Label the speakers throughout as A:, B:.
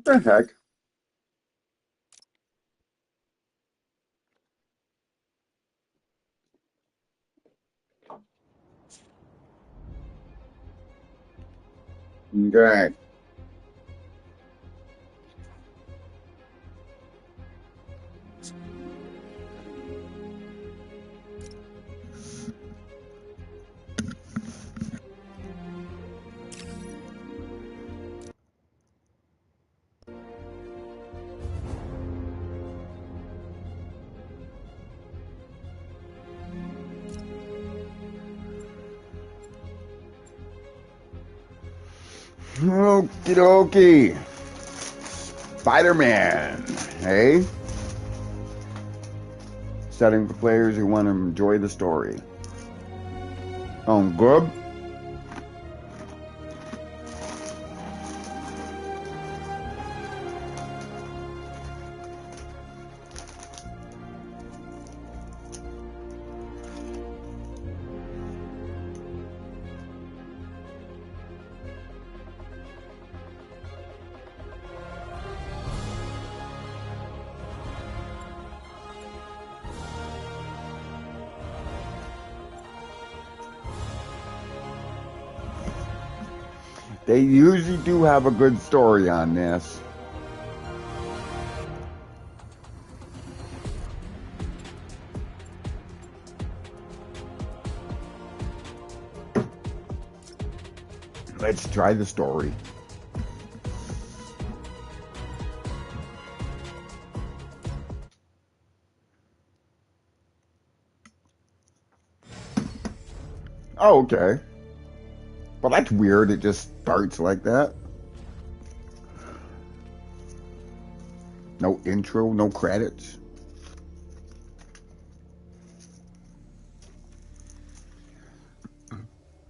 A: The heck? Okay. Okie dokie. Spider-Man, hey? Setting for players who want to enjoy the story. Good. They usually do have a good story on this. Let's try the story. Oh, okay. Well, that's weird. It just starts like that. No intro, no credits.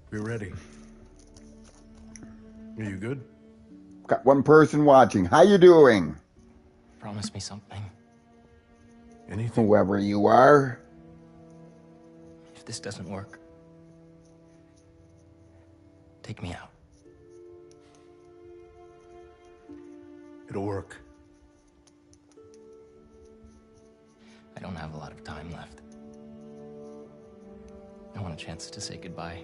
B: We're ready. Are you good?
A: Got one person watching. How you doing?
C: Promise me something.
B: Anything?
A: Whoever you are.
C: If this doesn't work, take me out.
B: It'll work.
C: I don't have a lot of time left. I want a chance to say goodbye.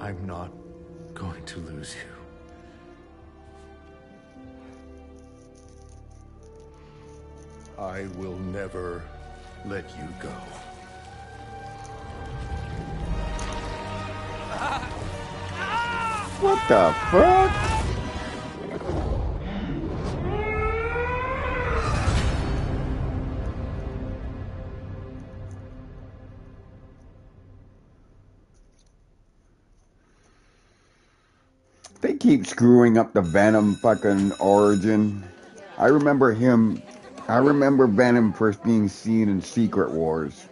B: I'm not going to lose you. I will never let you go.
A: What the fuck? They keep screwing up the Venom fucking origin. I remember Venom first being seen in Secret Wars.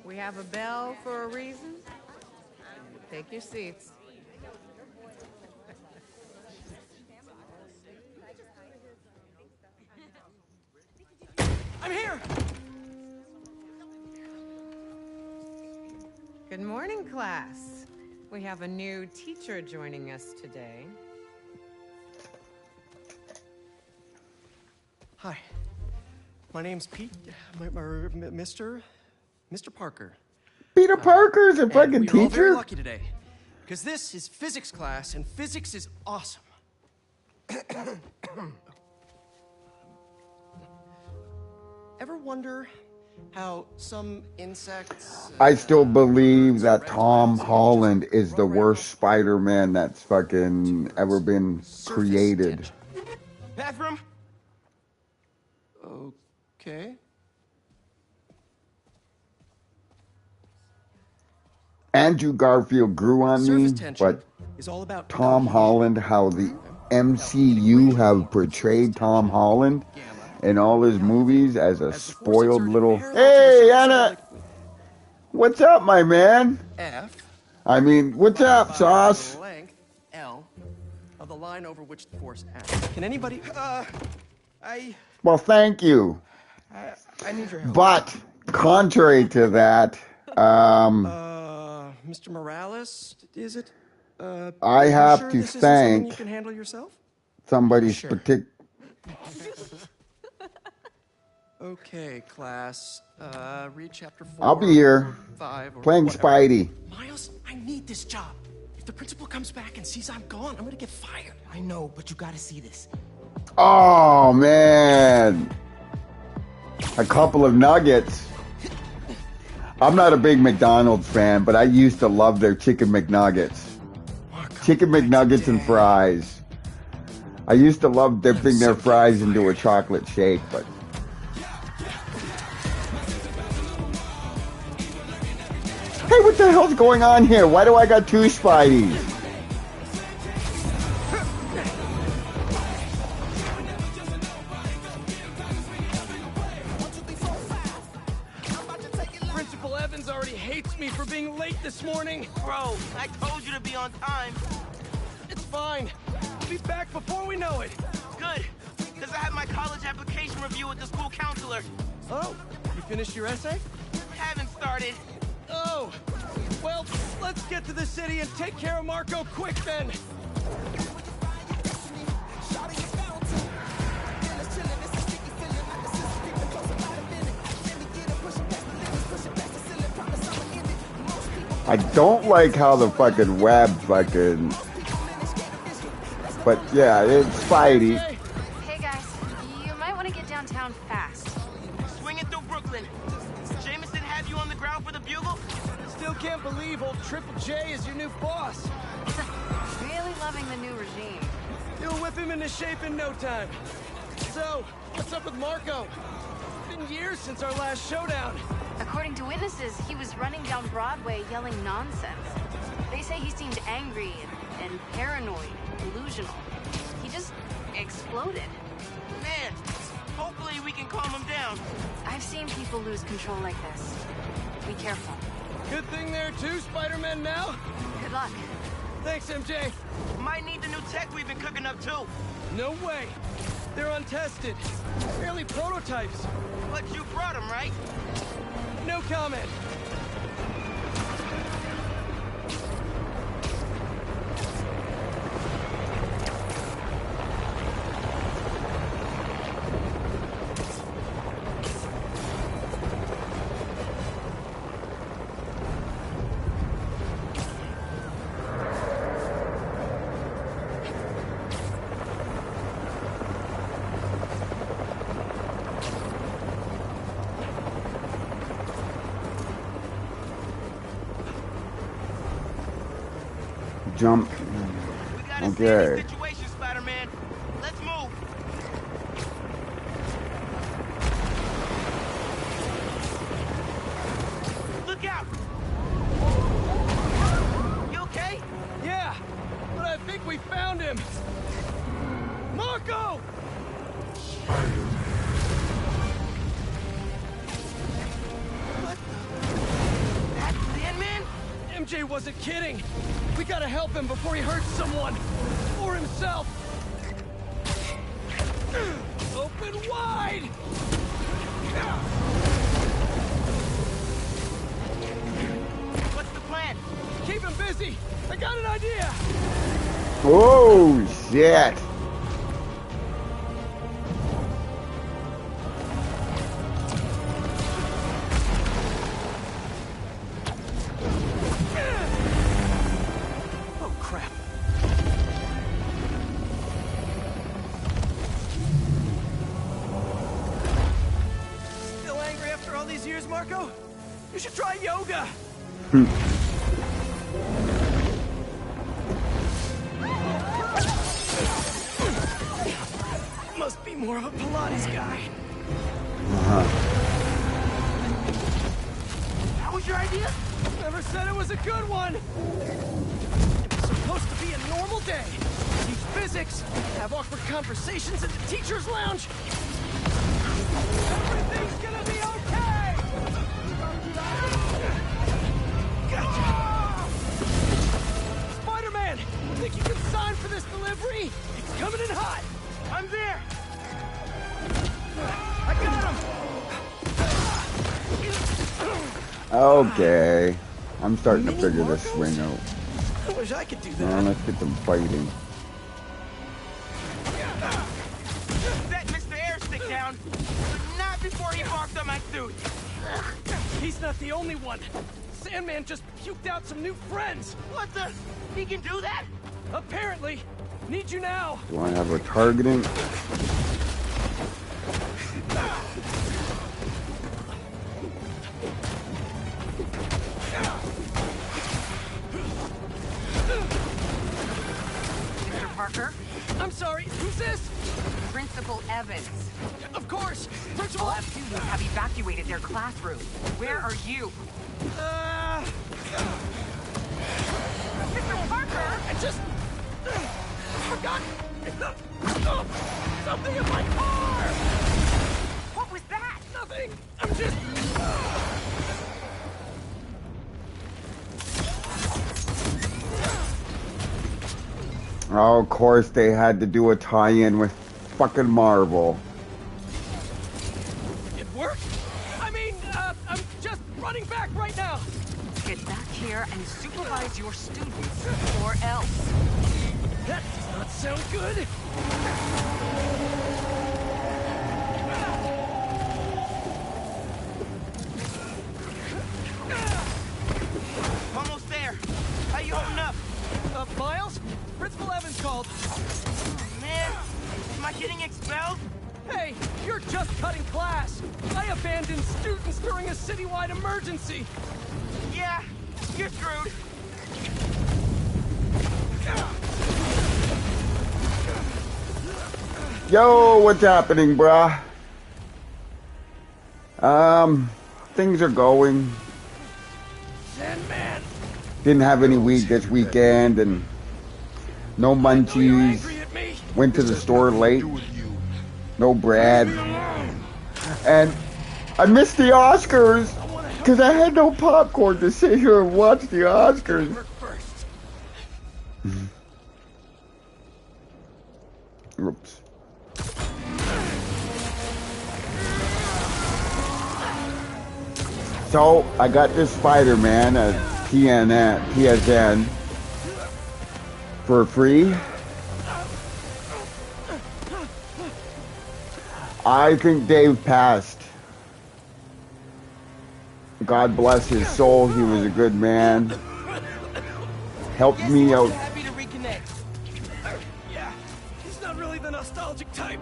D: We have a bell for a reason. Take your seats.
C: I'm here!
D: Good morning, class. We have a new teacher joining us today.
E: Hi, my name's Pete. Mr. Parker.
A: Peter Parker's a fucking
E: we are all very
A: teacher?
E: lucky today, because this is physics class, and physics is awesome. Ever wonder how some insects...
A: I still believe that Tom Holland is the worst Spider-Man that's fucking ever been created.
E: Bathroom? Okay.
A: Andrew Garfield grew on me, but
E: is all about
A: Tom Holland, how the MCU have portrayed Tom Holland in all his movies as a spoiled little... Hey, Anna! What's up, my man? What's up, Sauce?
E: Length L of the line over which the force acts. Can anybody...
A: Well, thank you.
E: I need your help.
A: But, contrary to that,
E: Mr. Morales, is it?
A: I
E: you
A: have
E: sure
A: to
E: this isn't something
A: thank
E: you can handle yourself?
A: somebody's
C: Sure.
A: particular.
E: Okay, class. Read chapter 4.
A: I'll be here
E: or 5 or
A: playing
E: whatever.
A: Spidey.
E: Miles, I need this job. If the principal comes back and sees I'm gone, I'm gonna get fired.
C: I know, but you gotta see this.
A: Oh man, a couple of nuggets. I'm not a big McDonald's fan, but I used to love their chicken McNuggets. Chicken McNuggets and fries. I used to love dipping their fries into a chocolate shake, but hey, what the hell's going on here? Why do I got two Spideys?
E: Principal Evans already hates me for being late this morning.
F: Bro, I told you to be on time.
E: It's fine. We'll be back before we know it.
F: Good, because I had my college application review with the school counselor.
E: Oh, you finished your essay?
F: Haven't started.
E: Oh, well, let's get to the city and take care of Marco quick then.
A: I don't like how the fucking web fucking. But yeah, it's Spidey.
G: Hey guys, you might want to get downtown fast.
F: Swinging through Brooklyn. Jameson have you on the ground for the bugle?
E: Still can't believe old Triple J is your new boss.
G: Really loving the new regime.
E: You'll whip him into shape in no time. So, what's up with Marco? It's been years since our last showdown.
G: According to witnesses, he was running down Broadway yelling nonsense. They say he seemed angry and paranoid, delusional. He just exploded.
F: Man, hopefully we can calm him down.
G: I've seen people lose control like this. Be careful.
E: Good thing there are two Spider-Men now.
G: Good luck.
E: Thanks, MJ.
F: Might need the new tech we've been cooking up too.
E: No way. They're untested. Barely prototypes.
F: But you brought him, right?
E: No comment.
A: Jump.
F: We got a
A: Okay.
F: serious situation, Spider-Man. Let's move. Look out! You okay?
E: Yeah, but I think we found him. Marco! What the?
F: That's Sandman?
E: MJ wasn't kidding. We gotta help him before he hurts someone. Or himself. Open wide!
F: What's the plan?
E: Keep him busy. I got an idea.
A: Oh shit.
E: Oh, crap. Still angry after all these years, Marco? You should try yoga. Must be more of a Pilates guy.
F: That was your idea?
E: Never said it was a good one. It was supposed to be a normal day. Teach physics, have awkward conversations at the teacher's lounge. Everything's gonna be okay. Gotcha. Spider-Man, think you can sign for this delivery? It's coming in hot.
F: I'm there!
E: I got him.
A: Okay. I'm starting to figure this swing out.
E: I wish I could do
A: Now
E: that.
A: let's get some fighting.
F: Set Mr. Airstick down, but not before he barked on my suit.
E: He's not the only one. Sandman just puked out some new friends.
F: What the? He can do that?
E: Apparently. Need you now.
A: Do I have a targeting?
H: Mr. Parker,
E: I'm sorry, who's this?
H: Principal Evans.
E: Of course, Principal
H: All
E: F.
H: students have evacuated their classroom. Where are you? Mr. Parker!
E: I just forgot something in my car.
H: What was that?
E: Nothing. I'm just.
A: Oh, of course they had to do a tie-in with fucking Marvel.
E: It worked. I mean, I'm just running back right now.
H: Get back here and supervise your students, or else.
E: That does not sound good.
F: Almost there. How you holding up?
E: Miles? Principal Evans called.
F: Man, am I getting expelled?
E: Hey, you're just cutting class. I abandoned students during a citywide emergency.
F: Yeah, you're screwed.
A: Yo, what's happening, bruh? Things are going.
E: Sandman,
A: Didn't have any weed this weekend, and no
E: I know you're
A: munchies.
E: angry at me.
A: Went to the store late. No bread. And I missed the Oscars because I had no popcorn to sit here and watch the Oscars.
E: Work first.
A: Oops. So I got this Spider-Man at PSN for free. I think Dave passed. God bless his soul. He was a good man. Helped
F: Yes,
A: me
F: he
A: out.
F: was happy to reconnect.
E: Yeah, he's not really the nostalgic type.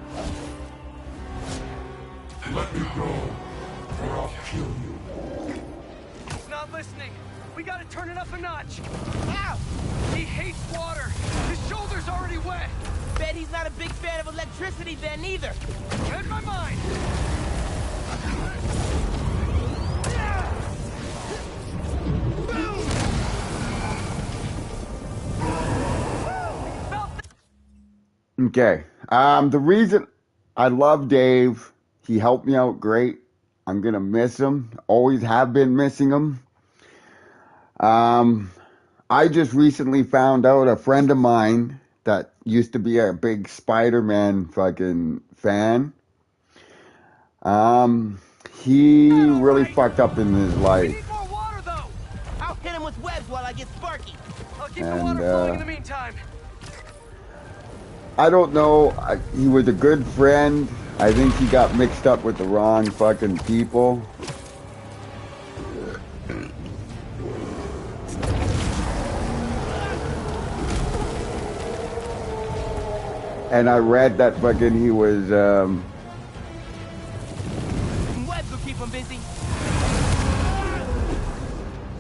B: Let me go, or I'll kill you.
E: He's not listening. We gotta turn it up a notch.
F: Ow!
E: He hates water. His shoulder's already wet.
F: Bet he's not a big fan of electricity then either.
E: Read my mind.
A: Okay. The reason I love Dave, he helped me out great. I'm gonna miss him. Always have been missing him. I just recently found out a friend of mine that used to be a big Spider-Man fucking fan. He really fucked up in his
E: We
A: life.
E: need more water, though.
F: I'll hit him with webs while I get Sparky.
E: I'll keep the
A: And,
E: water flowing in the meantime.
A: I don't know. He was a good friend. I think he got mixed up with the wrong fucking people. And I read that fucking he was,
F: Webs will keep him busy.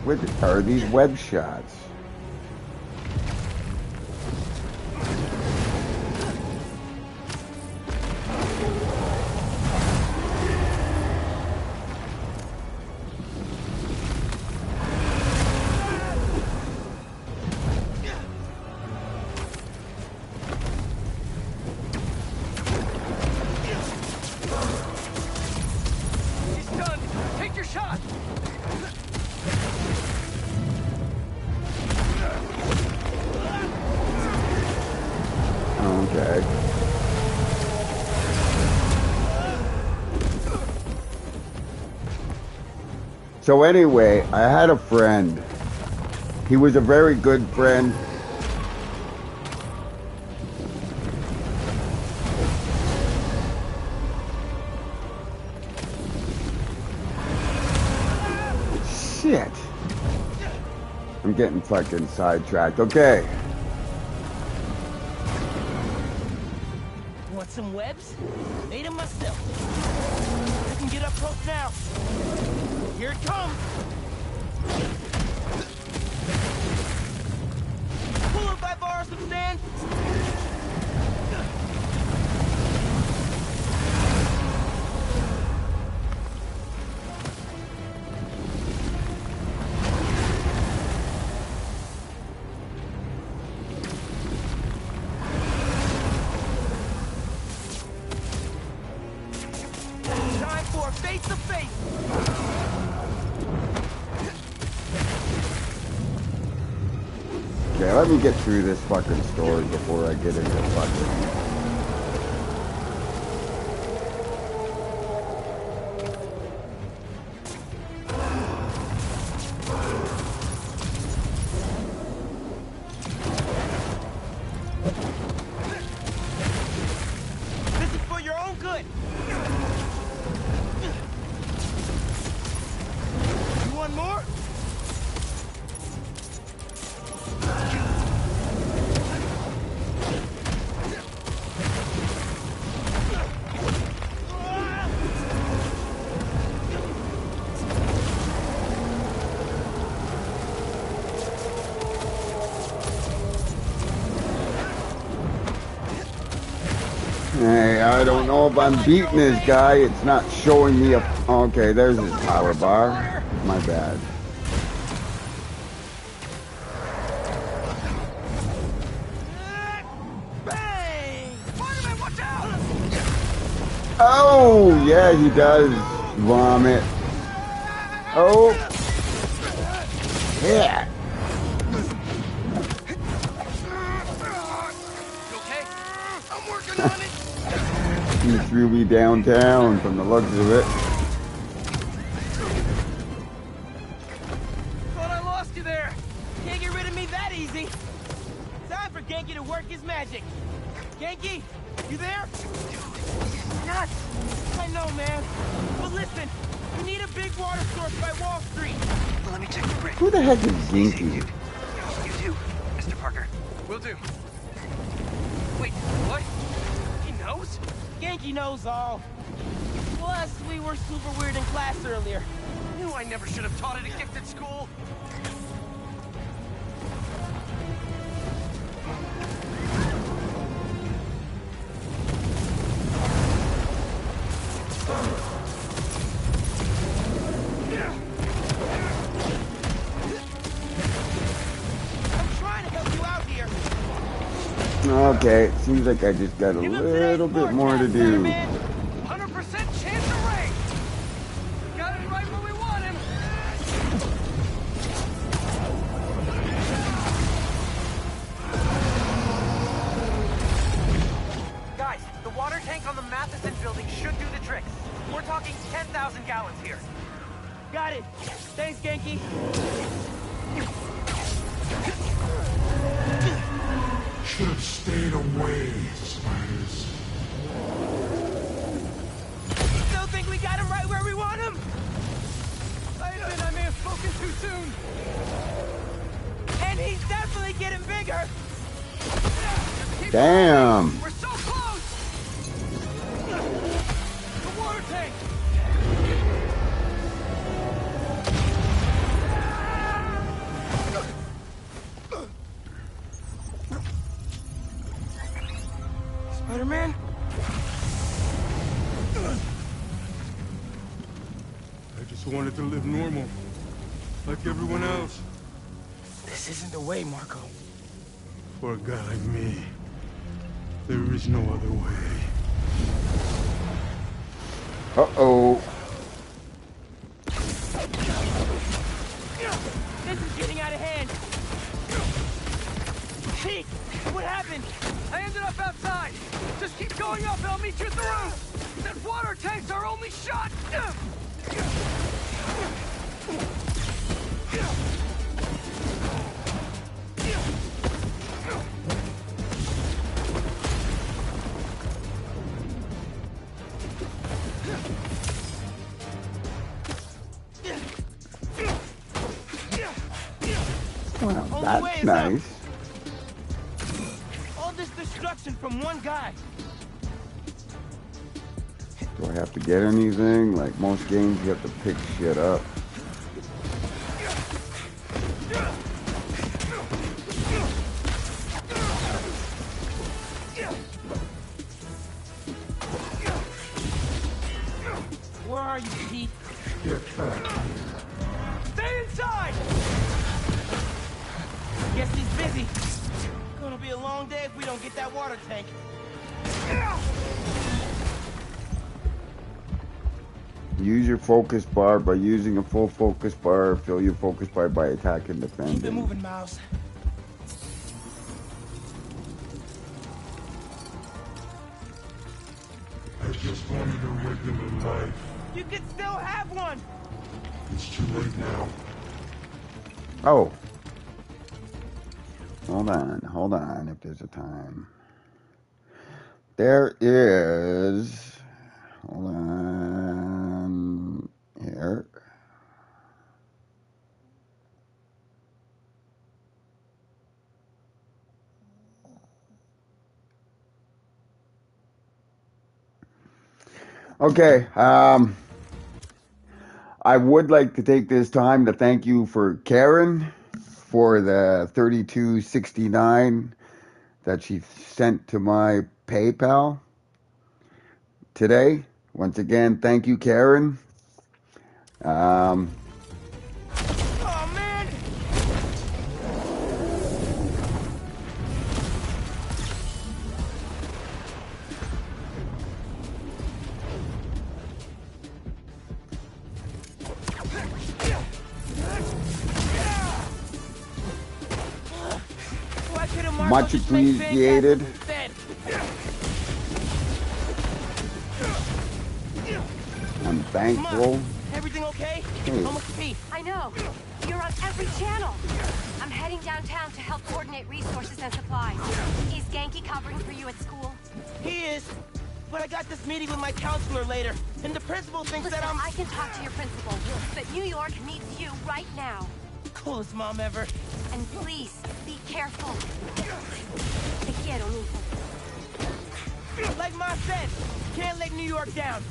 A: what are these web shots?
E: He's done. Take your shot.
A: Okay. So anyway, I had a friend He was a very good friend. Shit. I'm getting fucking sidetracked. Okay.
F: Want some webs? Made them myself. You can get up close now. Here it comes. Pull up by bars some sand. Time for face to face.
A: Okay, let me get through this fucking story before I get into fucking...
F: This is for your own good. You want more?
A: Hey, I don't know if I'm beating this guy. It's not showing me a... Okay, there's his power bar. My bad.
F: Bang! Spider-Man, watch out!
A: Oh, yeah, he does vomit. Oh. Yeah.
E: You okay? I'm working on it.
A: He threw me downtown from the looks of it.
F: Thought I lost you there. Can't get rid of me that easy. Time for Genki to work his magic. Genki, you there? Nuts! I know, man. But listen, we need a big water source by Wall Street.
E: Well, let me check the bridge.
A: Who the heck is Zinky?
E: You too, Mr. Parker. Will do. Wait, what? He knows?
F: Genki knows all. Plus, we were super weird in class earlier.
E: Knew I never should have taught at a gifted school.
F: I'm trying to help you out here.
A: Okay, it seems like I just got a little bit more to do.
E: 100% chance of rain. Got it right where we want him. Guys, the water tank on the Matheson building should do the trick. We're talking 10,000 gallons here.
F: Got it. Thanks, Genki.
B: Should have stayed away, spiders.
F: Still think we got him right where we want him?
E: I admit I may have spoken too soon.
F: And he's definitely getting bigger.
A: Damn.
E: We're so close. The water tank.
F: Spider-Man?
I: I just wanted to live normal, like everyone else.
F: This isn't the way, Marco.
I: For a guy like me, there is no other way.
A: Uh-oh.
F: This is getting out of hand. Pete, what happened?
E: I ended up outside. Just keep going up and I'll meet you at the roof. That water tank's our only shot.
A: Well,
F: Only way
A: that's
F: is up.
A: nice.
F: All this destruction from one guy.
A: Do I have to get anything? Like most games, you have to pick shit up.
F: Where are you, Pete?
B: Get back.
F: Stay inside! Guess he's busy. Gonna be a long day if we don't get that water tank.
A: Use your focus bar. By using a full focus bar, fill your focus bar by attacking and
F: Keep it
A: defending.
F: moving, Miles.
B: I just wanted a regular life.
F: You can still have one!
B: It's too late now.
A: Oh. Hold on, if there's a time. There is... Hold on... Here. Okay, I would like to take this time to thank you for Karen for the $32.69 that she sent to my PayPal today. Once again, thank you, Karen.
F: Oh, man! Why couldn't Marco
A: Much
F: just make
A: appreciated.
F: Fantastic instead?
A: I'm thankful.
F: Everything okay?
A: Hey.
F: Almost Pete.
G: I know. You're on every channel. I'm heading downtown to help coordinate resources and supplies. Is Genki covering for you at school?
F: He is. But I got this meeting with my counselor later, and the principal thinks
G: Listen,
F: that I'm...
G: I can talk to your principal, but New York needs you right now.
F: Coolest mom ever.
G: And please, be careful. Te quiero, mijo.
F: Like Ma said, can't let New York down.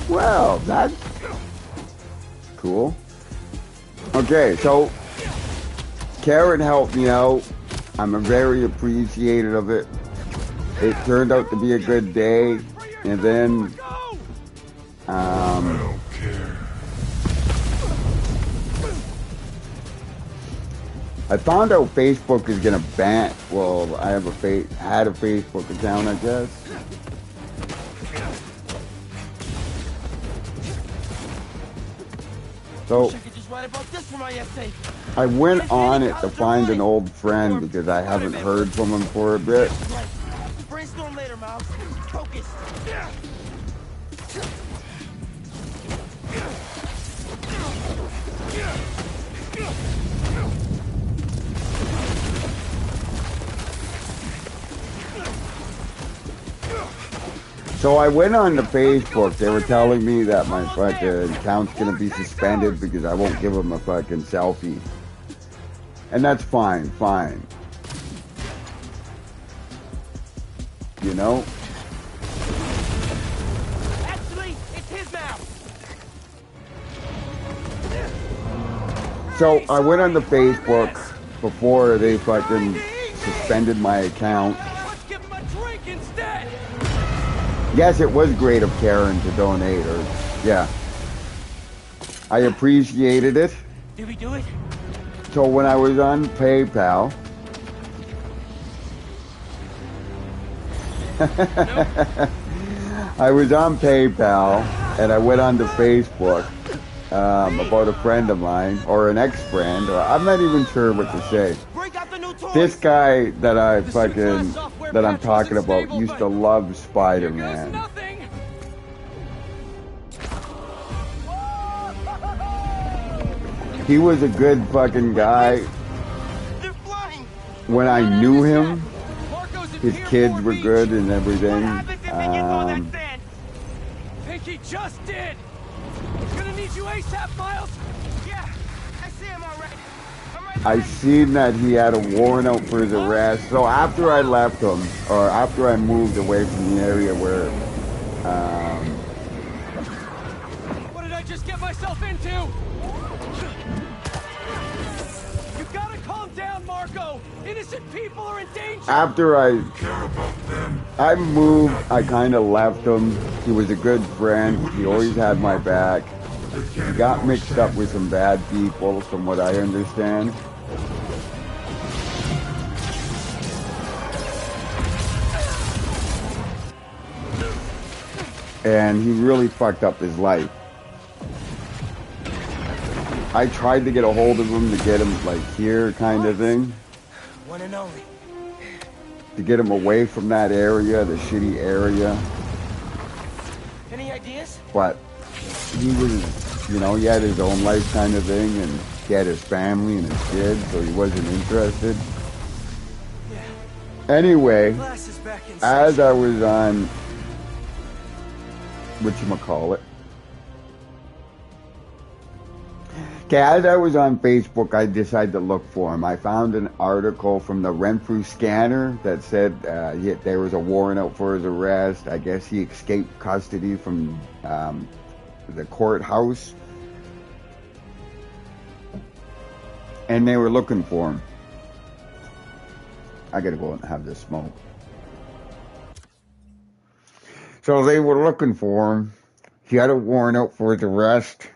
A: Well, that's cool. Okay, so Karen helped me out. I'm very appreciative of it. It turned out to be a good day. And then,
B: I don't care.
A: I found out Facebook is gonna ban. Well, I have had a Facebook account, I guess. So
F: Wish I could just write about this for my essay.
A: I went on it to find an old friend because I haven't heard from him for a bit.
F: Right. Brainstorm later, Miles. Focus.
A: So I went on to Facebook. They were telling me that my fucking account's gonna be suspended because I won't give them a fucking selfie. And that's fine. You know?
F: Actually, it's his now.
A: So I went on to Facebook before they fucking suspended my account.
E: Let's give him a drink instead!
A: Yes, it was great of Karen to donate, or yeah. I appreciated it.
F: Did we do it?
A: So when I was on PayPal, I was on PayPal and I went on to Facebook about a friend of mine or an ex-friend, or I'm not even sure what to say.
F: Break out the new toys.
A: This guy that I'm talking about used to love Spider-Man.
E: Nothing!
A: He was a good fucking guy.
F: They're flying.
A: When I knew him,
E: Marco's in
A: his
E: Pier
A: kids
E: 4
A: were
E: Beach.
A: good and everything.
F: What happens if they get all that sand?
E: Think he just did! you ASAP, Miles?
F: Yeah, I see him already. I'm right
A: I
F: behind you.
A: seen that he had a warrant out for his arrest. So after I left him, or after I moved away from the area where,
E: What did I just get myself into? You gotta calm down, Marco! Innocent people are in danger!
A: after
B: Care about them.
A: I moved, I kind of left him. He was a good friend. He always had my back. He got mixed up with some bad people, from what I understand. And he really fucked up his life. I tried to get a hold of him to get him, like, here kind of thing.
F: One and only.
A: To get him away from that area, the shitty area.
F: Any ideas?
A: But he was, you know, he had his own life kind of thing, and he had his family and his kids, so he wasn't interested.
E: Yeah.
A: Anyway,
E: Glass is back in
A: as
E: session.
A: I was on, whatchamacallit? Okay, as I was on Facebook, I decided to look for him. I found an article from the Renfrew Scanner that said there was a warrant out for his arrest. I guess he escaped custody from the courthouse. And they were looking for him. I gotta go and have this smoke. So they were looking for him. He had a warrant out for his arrest.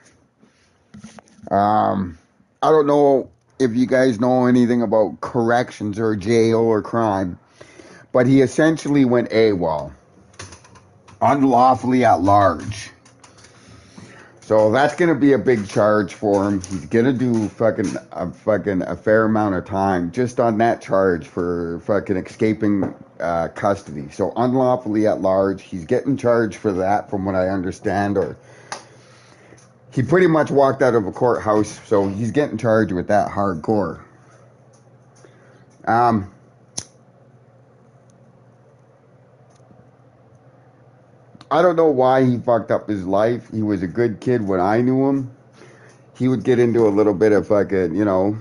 A: I don't know if you guys know anything about corrections or jail or crime, but he essentially went AWOL. Unlawfully at large. So that's going to be a big charge for him. He's going to do a fair amount of time just on that charge for fucking escaping custody. So unlawfully at large, he's getting charged for that from what I understand, or he pretty much walked out of a courthouse, so he's getting charged with that hardcore. I don't know why he fucked up his life. He was a good kid when I knew him. He would get into a little bit of fucking, you know,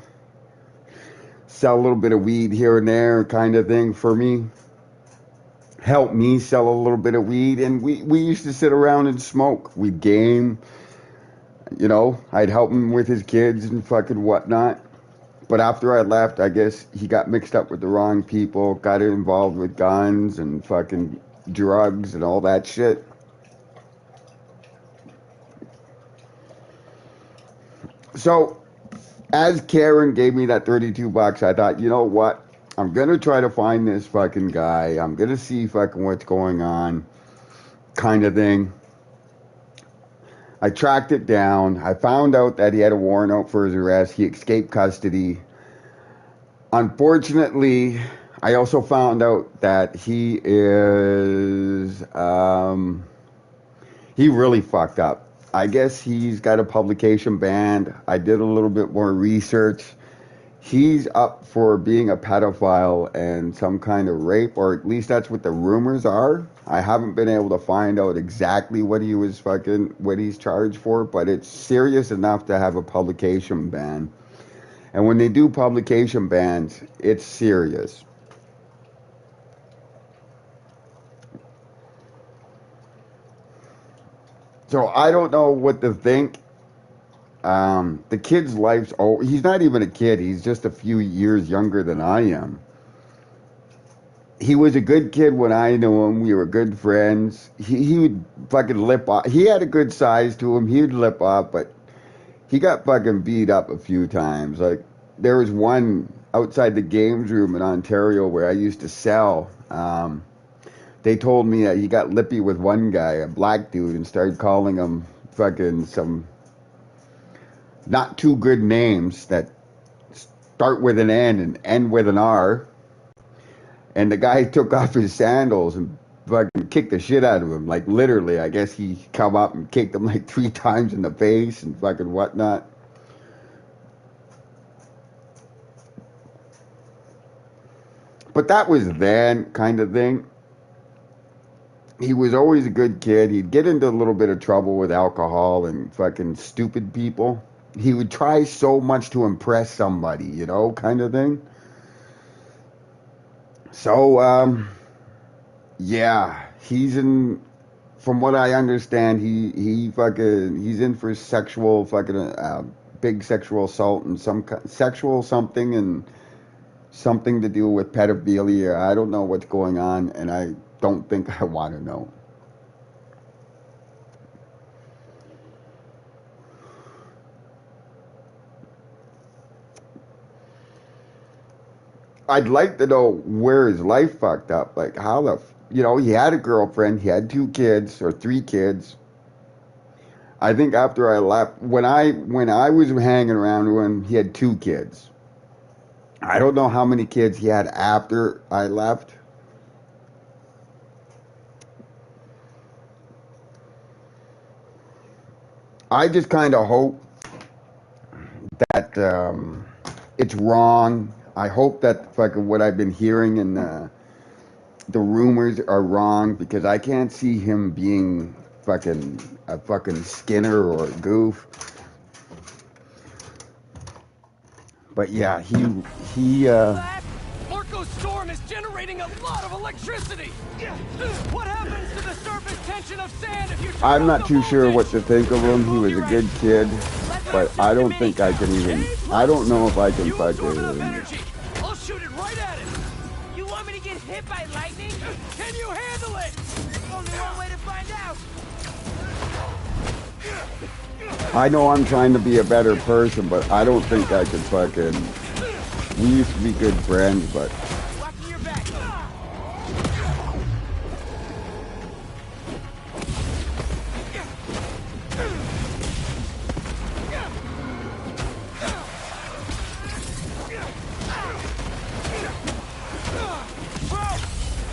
A: sell a little bit of weed here and there kind of thing for me. Help me sell a little bit of weed. And we used to sit around and smoke. We'd game. You know, I'd help him with his kids and fucking whatnot. But after I left, I guess he got mixed up with the wrong people, got involved with guns and fucking drugs and all that shit. So, as Karen gave me that $32, I thought, you know what? I'm gonna try to find this fucking guy. I'm gonna see fucking what's going on, kind of thing. I tracked it down. I found out that he had a warrant out for his arrest. He escaped custody. Unfortunately, I also found out that he really fucked up. I guess he's got a publication banned. I did a little bit more research. He's up for being a pedophile and some kind of rape, or at least that's what the rumors are. I haven't been able to find out exactly what he's charged for, but it's serious enough to have a publication ban. And when they do publication bans, it's serious. So I don't know what to think. The kid's life's over. He's not even a kid. He's just a few years younger than I am. He was a good kid when I knew him. We were good friends. He would fucking lip off. He had a good size to him. He'd lip off, but he got fucking beat up a few times. Like, there was one outside the games room in Ontario where I used to sell. They told me that he got lippy with one guy, a black dude, and started calling him fucking some not too good names that start with an N and end with an R. And the guy took off his sandals and fucking kicked the shit out of him. Like, literally, I guess he come up and kicked him like 3 times in the face and fucking whatnot. But that was then kind of thing. he was always a good kid. He'd get into a little bit of trouble with alcohol and fucking stupid people. He would try so much to impress somebody, you know, kind of thing. So, yeah, he's in. From what I understand, he's in for sexual fucking big sexual assault and sexual something and something to do with pedophilia. I don't know what's going on, and I don't think I want to know. I'd like to know where his life fucked up. Like how you know, he had a girlfriend, he had 2 kids or 3 kids. I think after I left, when I was hanging around with him, he had 2 kids. I don't know how many kids he had after I left. I just kind of hope that it's wrong. I hope that fucking what I've been hearing and the rumors are wrong because I can't see him being fucking a fucking Skinner or a goof. But yeah, he
E: Marco's storm is generating a lot of electricity. What happens to the surface tension of sand if you turn
A: I'm
E: up
A: not
E: the
A: too sure what
E: voltage?
A: to think of him. He was a good kid, but I don't think I can even. I don't know if I can
E: You absorb enough
A: fucking.
E: energy. I'll shoot it right at it.
F: You want me to get hit by lightning?
E: Can you handle it?
F: Only one way to find out.
A: I know I'm trying to be a better person, but I don't think I can fucking. We used to be good friends, but
F: Watching your back. Bro,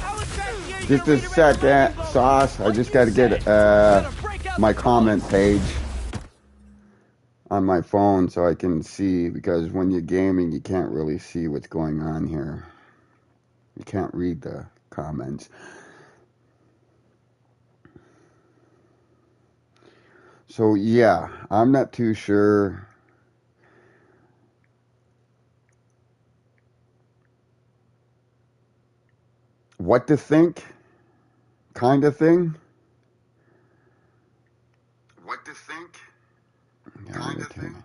F: I was trying to hear you
A: just a
F: read around the
A: second,
F: rainbow.
A: Sauce. I just got to get my comment page on my phone so I can see because when you're gaming, you can't really see what's going on here. You can't read the comments. So yeah, I'm not too sure what to think, kind of thing. What to think, kind of thing.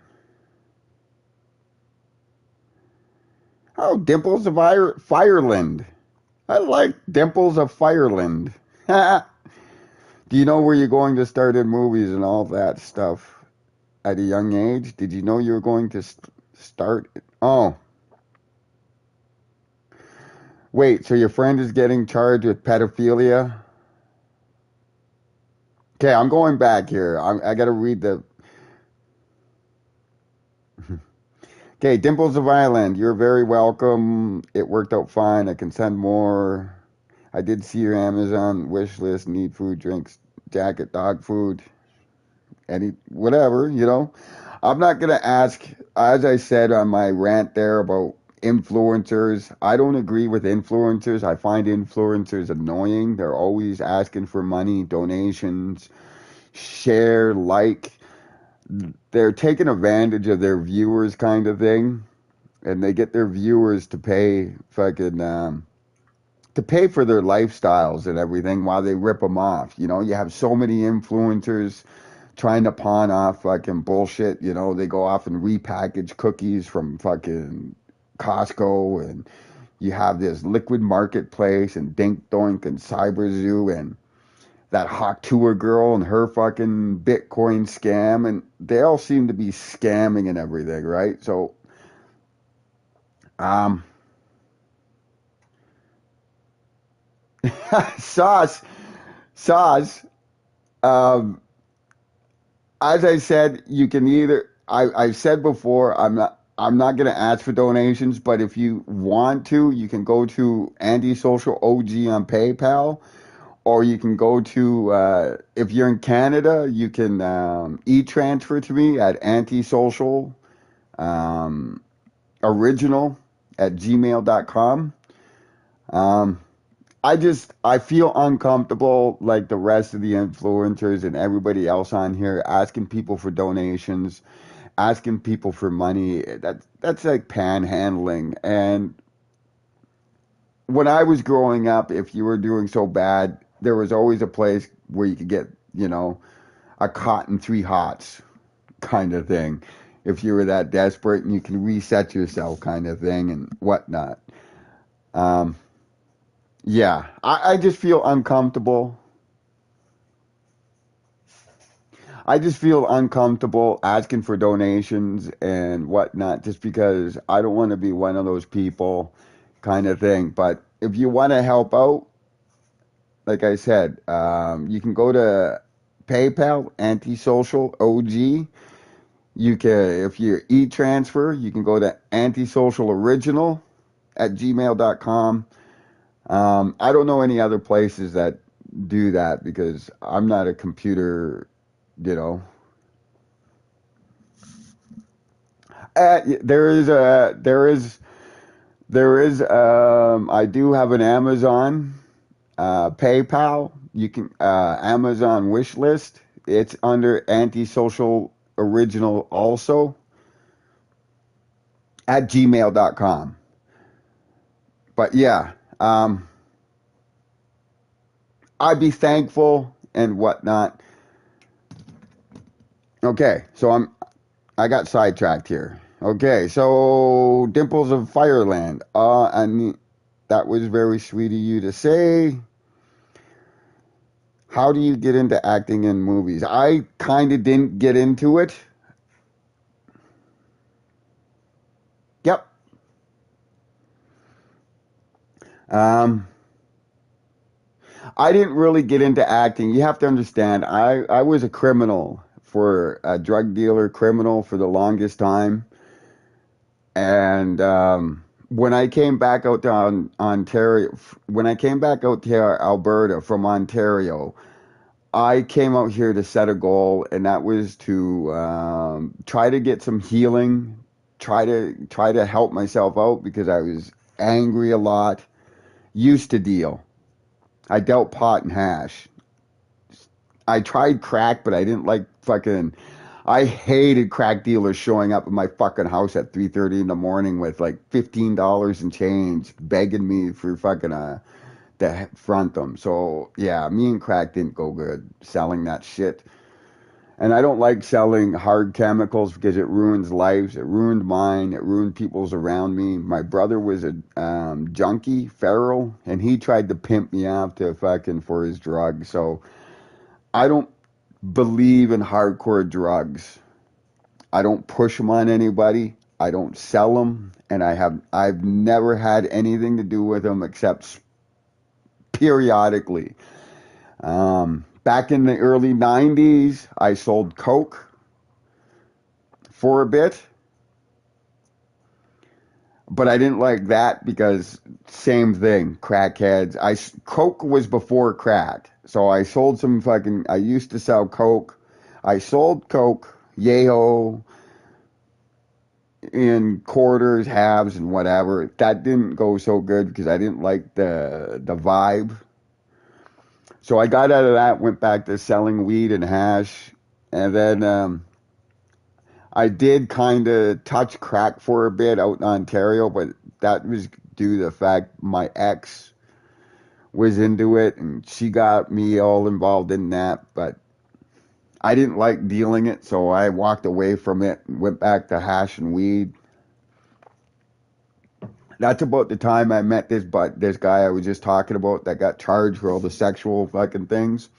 A: Oh, Dimples of Fireland. I like Dimples of Fireland. Do you know where you're going to start in movies and all that stuff at a young age? Did you know you were going to start? Oh, wait, so your friend is getting charged with pedophilia? Okay, I'm going back here. I got to read the. Okay, Dimples of Island, you're very welcome. It worked out fine. I can send more. I did see your Amazon wish list. Need food, drinks, jacket, dog food, any whatever. You know, I'm not gonna ask. As I said on my rant there about influencers, I don't agree with influencers. I find influencers annoying. They're always asking for money, donations, share, like. They're taking advantage of their viewers, kind of thing, and they get their viewers to pay fucking to pay for their lifestyles and everything while they rip them off. You know, you have so many influencers trying to pawn off fucking bullshit. You know, they go off and repackage cookies from fucking Costco, and you have this liquid marketplace and Dink Doink and Cyber Zoo and that Hawk Tour girl and her fucking Bitcoin scam, and they all seem to be scamming and everything, right? So, sauce, sauce. Um, as I said, you can either. I've said before, I'm not going to ask for donations, but if you want to, you can go to Antisocial OG on PayPal, or you can go to, if you're in Canada, you can e-transfer to me at antisocial original at gmail.com. I feel uncomfortable like the rest of the influencers and everybody else on here asking people for donations, asking people for money. That's like panhandling. And when I was growing up, if you were doing so bad, there was always a place where you could get, a cot and three hots kind of thing. If you were that desperate and you can reset yourself kind of thing and whatnot. Um, yeah, I just feel uncomfortable. I just feel uncomfortable asking for donations and whatnot just because I don't want to be one of those people kind of thing. But if you want to help out, like I said, you can go to PayPal, Antisocial OG. You can, if you're e-transfer, you can go to antisocialoriginal@gmail.com. I don't know any other places that do that because I'm not a computer, you know. I do have an Amazon, PayPal. You can, Amazon wish list. It's under Antisocial Original also at gmail.com. But yeah, I'd be thankful and whatnot. Okay, so I got sidetracked here. Okay, so Dimples of Fireland. And that was very sweet of you to say. How do you get into acting in movies? I kind of didn't get into it. Yep. I didn't really get into acting. You have to understand, I was a criminal for a drug dealer, criminal for the longest time. And when I came back out to Ontario, when I came back out to Alberta from Ontario, I came out here to set a goal, and that was to try to get some healing, try to help myself out because I was angry a lot. Used to deal. I dealt pot and hash. I tried crack, but I didn't like fucking. I hated crack dealers showing up at my fucking house at 3:30 in the morning with like $15 and change, begging me for fucking to front them. So yeah, me and crack didn't go good selling that shit. And I don't like selling hard chemicals because it ruins lives. It ruined mine. It ruined people's around me. My brother was a junkie, feral, and he tried to pimp me out to fucking for his drugs. So I don't believe in hardcore drugs. I don't push them on anybody. I don't sell them, and I've never had anything to do with them except periodically. Back in the early 90s, I sold coke for a bit, but I didn't like that because same thing, crackheads. Coke was before crack, so I sold some fucking. I used to sell coke. I sold coke, yayo, in quarters, halves, and whatever. That didn't go so good because I didn't like the vibe. So I got out of that, went back to selling weed and hash, and then I did kind of touch crack for a bit out in Ontario, but that was due to the fact my ex was into it, and she got me all involved in that, but I didn't like dealing it, so I walked away from it and went back to hash and weed. That's about the time I met this guy I was just talking about that got charged for all the sexual fucking things.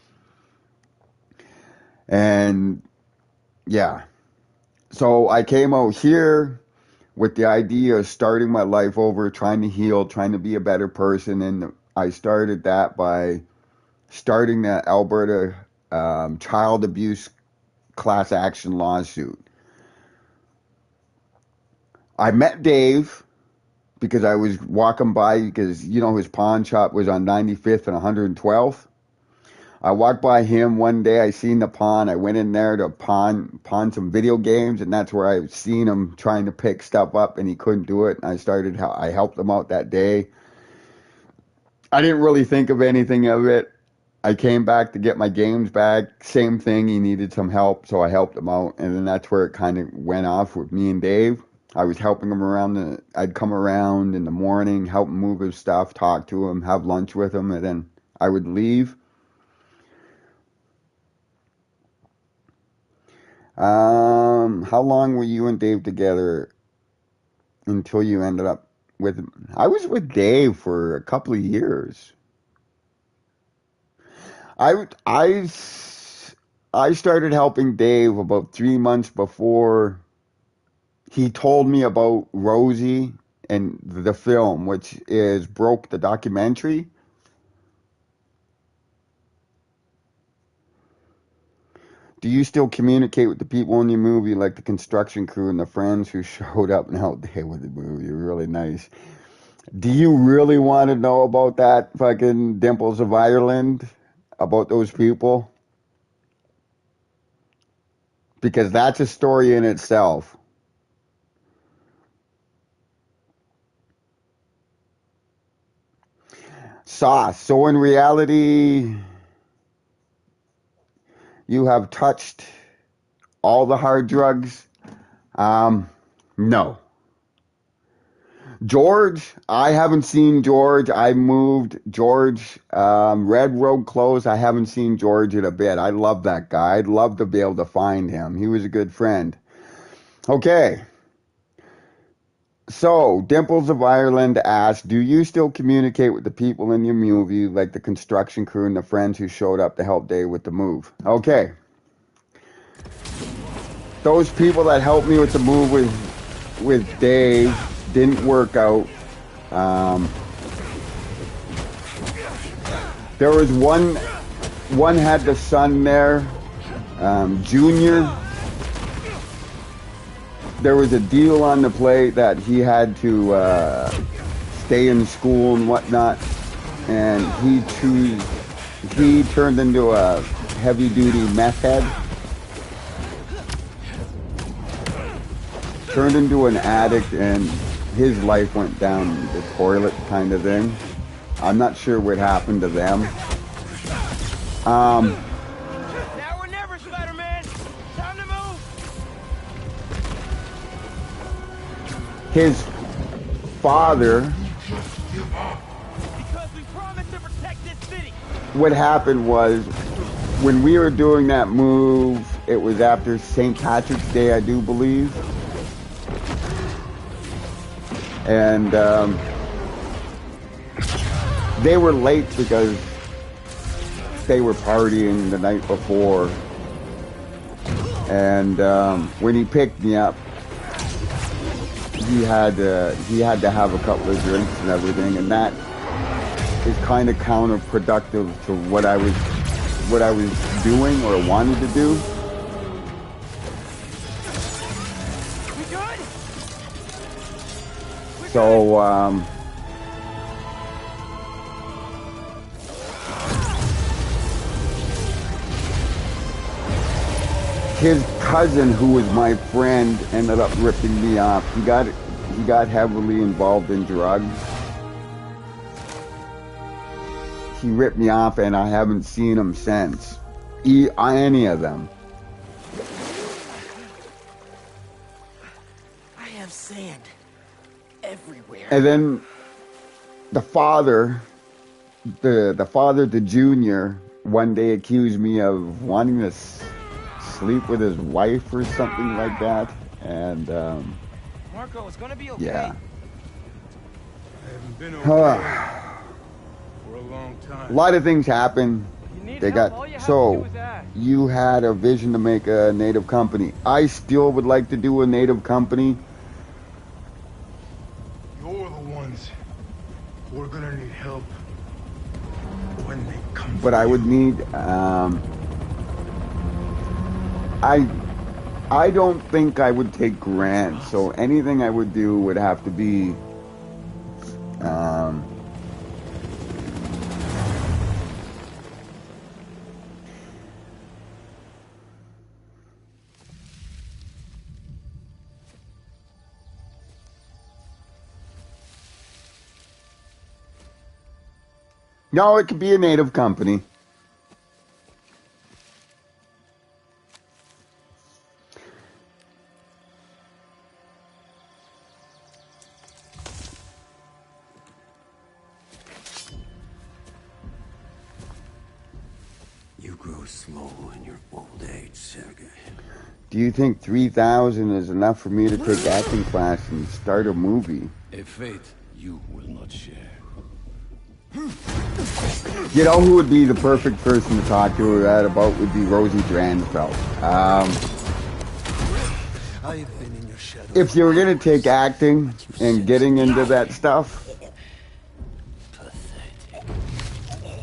A: And yeah. So I came out here with the idea of starting my life over, trying to heal, trying to be a better person. And I started that by starting the Alberta child abuse class action lawsuit. I met Dave because I was walking by because, his pawn shop was on 95th and 112th. I walked by him one day. I seen the pawn. I went in there to pawn some video games, and that's where I seen him trying to pick stuff up, and he couldn't do it. And I helped him out that day. I didn't really think of anything of it. I came back to get my games back. Same thing. He needed some help, so I helped him out. And then that's where it kind of went off with me and Dave. I was helping him around. I'd come around in the morning, help him move his stuff, talk to him, have lunch with him, and then I would leave. How long were you and Dave together until you ended up with him? I was with Dave for a couple of years. I I I started helping Dave about 3 months before he told me about Rosie and the film, which is Broke the documentary. Do you still communicate with the people in your movie, like the construction crew and the friends who showed up and helped Dave with the movie? Really nice. Do you really want to know about that fucking Dimples of Ireland? About those people? Because that's a story in itself. Sauce. So in reality, you have touched all the hard drugs? No. George, I haven't seen George. I moved George. Red Road closed. I haven't seen George in a bit. I love that guy. I'd love to be able to find him. He was a good friend. Okay. So, Dimples of Ireland asked, do you still communicate with the people in your movie, like the construction crew and the friends who showed up to help Dave with the move? Okay. Those people that helped me with the move with Dave didn't work out. There was one had the son there, Junior. There was a deal on the plate that he had to stay in school and whatnot, and he turned into a heavy-duty meth head. Turned into an addict, and his life went down the toilet kind of thing. I'm not sure what happened to them.
F: Now or never, Spider-Man! Time to move!
A: His father,
F: Because we promised to protect this city!
A: what happened was, when we were doing that move, it was after St. Patrick's Day, I do believe. And they were late because they were partying the night before. And when he picked me up, he had to have a couple of drinks and everything, and that is kind of counterproductive to what I was doing or wanted to do.
F: We good?
A: So his cousin, who was my friend, ended up ripping me off. He got heavily involved in drugs. He ripped me off, and I haven't seen him since. Any of them.
F: I have sand everywhere.
A: And then the father, the junior, one day accused me of wanting to sleep with his wife or something like that. And
F: Marco, it's gonna be okay.
A: yeah.
I: I haven't been okay for a long time.
A: A lot of things happen.
F: You need
A: They
F: help,
A: got
F: all you have to
A: so
F: do is ask.
A: you had a vision to make a native company. I still would like to do a native company.
I: You're the ones who are gonna need help when they come.
A: But I would need I don't think I would take grants, so anything I would do would have to be No, it could be a native company.
B: You grow slow in your old age, Sergei.
A: Do you think 3,000 is enough for me to take acting class and start a movie?
B: A fate you will not share.
A: You know who would be the perfect person to talk to that about would be Rosie Dransfeld.
B: I've been in your shadow.
A: If you were going to take acting and getting into that stuff,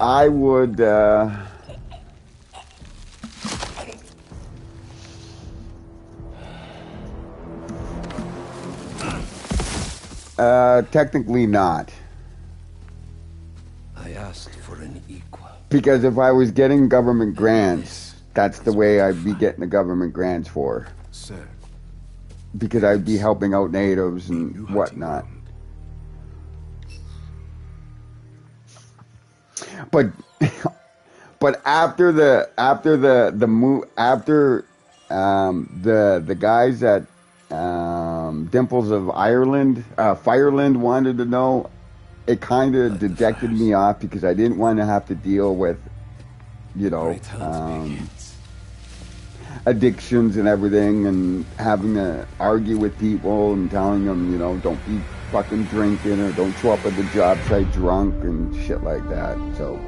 A: I would... technically not.
B: I asked for an equal.
A: Because if I was getting government grants, that's the way I'd be getting the government grants for.
B: Sir.
A: Because I'd be helping out natives and whatnot. But after the guys at Dimples of Ireland, Fireland wanted to know, it kind of dejected me off because I didn't want to have to deal with, addictions and everything, and having to argue with people and telling them, don't be fucking drinking or don't show up at the job site drunk and shit like that. So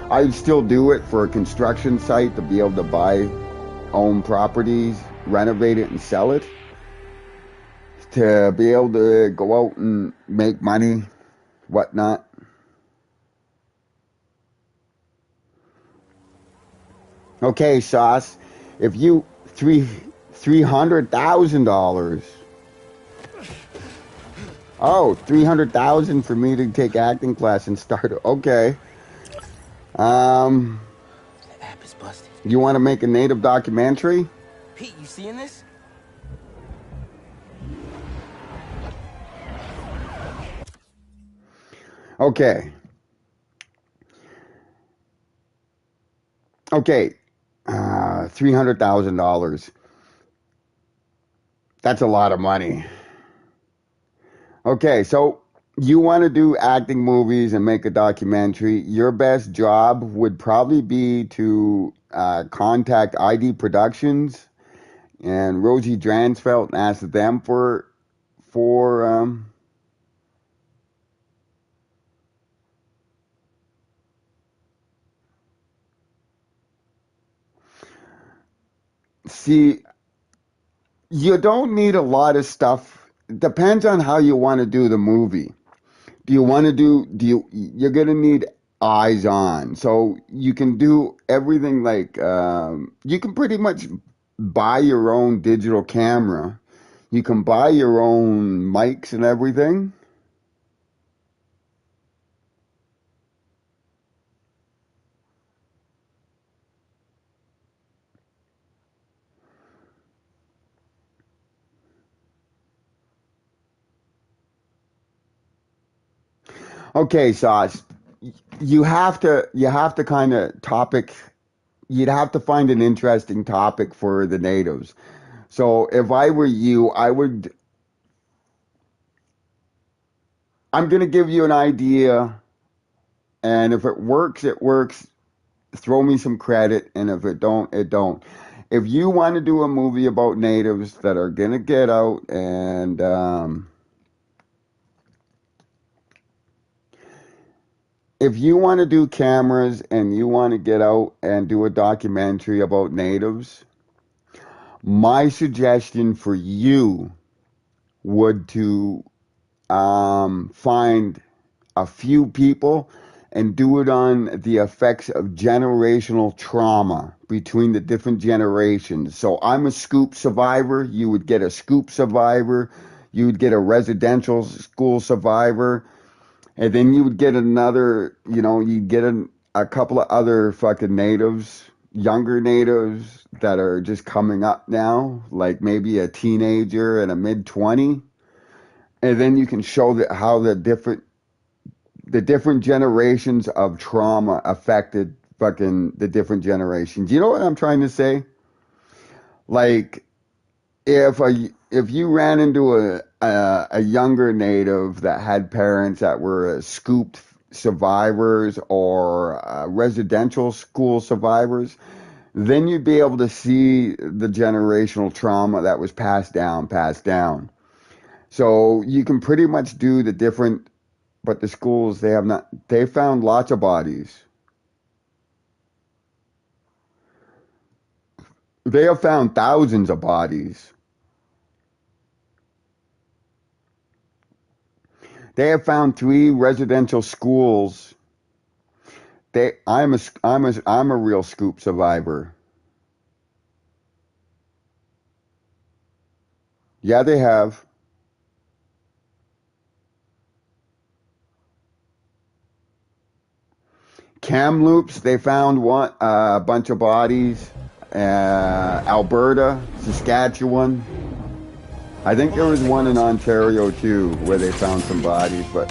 A: I'd still do it for a construction site to be able to own properties, renovate it and sell it, to be able to go out and make money, whatnot. Okay, Sauce, if you $300,000. Oh, $300,000 for me to take acting class and start. Okay.
F: The app is busted.
A: You want to make a native documentary?
F: Pete, you seeing this?
A: Okay. $300,000. That's a lot of money. Okay, so you want to do acting movies and make a documentary. Your best job would probably be to contact ID Productions and Rosie Dransfeld and ask them for see, you don't need a lot of stuff. Depends on how you want to do the movie. You're going to need eyes on. So you can do everything like, you can pretty much buy your own digital camera. You can buy your own mics and everything. Okay, Sauce, you have to kind of you'd have to find an interesting topic for the natives. So if I were you, I'm going to give you an idea, and if it works, it works. Throw me some credit, and if it don't, it don't. If you want to do a movie about natives that are going to get out and if you want to do cameras and you want to get out and do a documentary about natives, my suggestion for you would to find a few people and do it on the effects of generational trauma between the different generations. So I'm a scoop survivor. You would get a scoop survivor. You would get a residential school survivor. And then you would get another, you'd get a couple of other fucking natives, younger natives that are just coming up now, like maybe a teenager and a mid-20. And then you can show how the different the different generations of trauma affected fucking the different generations. You know what I'm trying to say? Like, if you ran into a younger native that had parents that were scooped survivors or residential school survivors, then you'd be able to see the generational trauma that was passed down, passed down. So you can pretty much do the different, but the schools, they have not, they found lots of bodies. They have found thousands of bodies. They have found 3 residential schools. I'm a real scoop survivor. Yeah, they have. Kamloops, they found a bunch of bodies. Alberta, Saskatchewan. I think there was one in Ontario too, where they found some bodies, but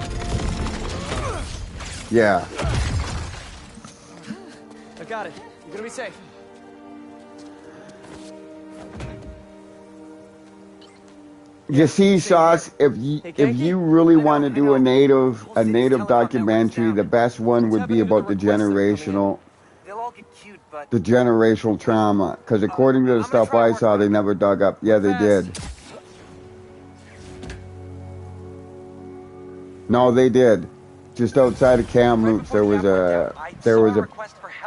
A: yeah.
E: I got it. You're gonna be safe.
A: You see, Sauce, if you really want to do a native documentary, the best one would be about the generational trauma. Because according to the stuff I saw, they never dug up. Yeah, they did. No, they did. Just outside of Kamloops,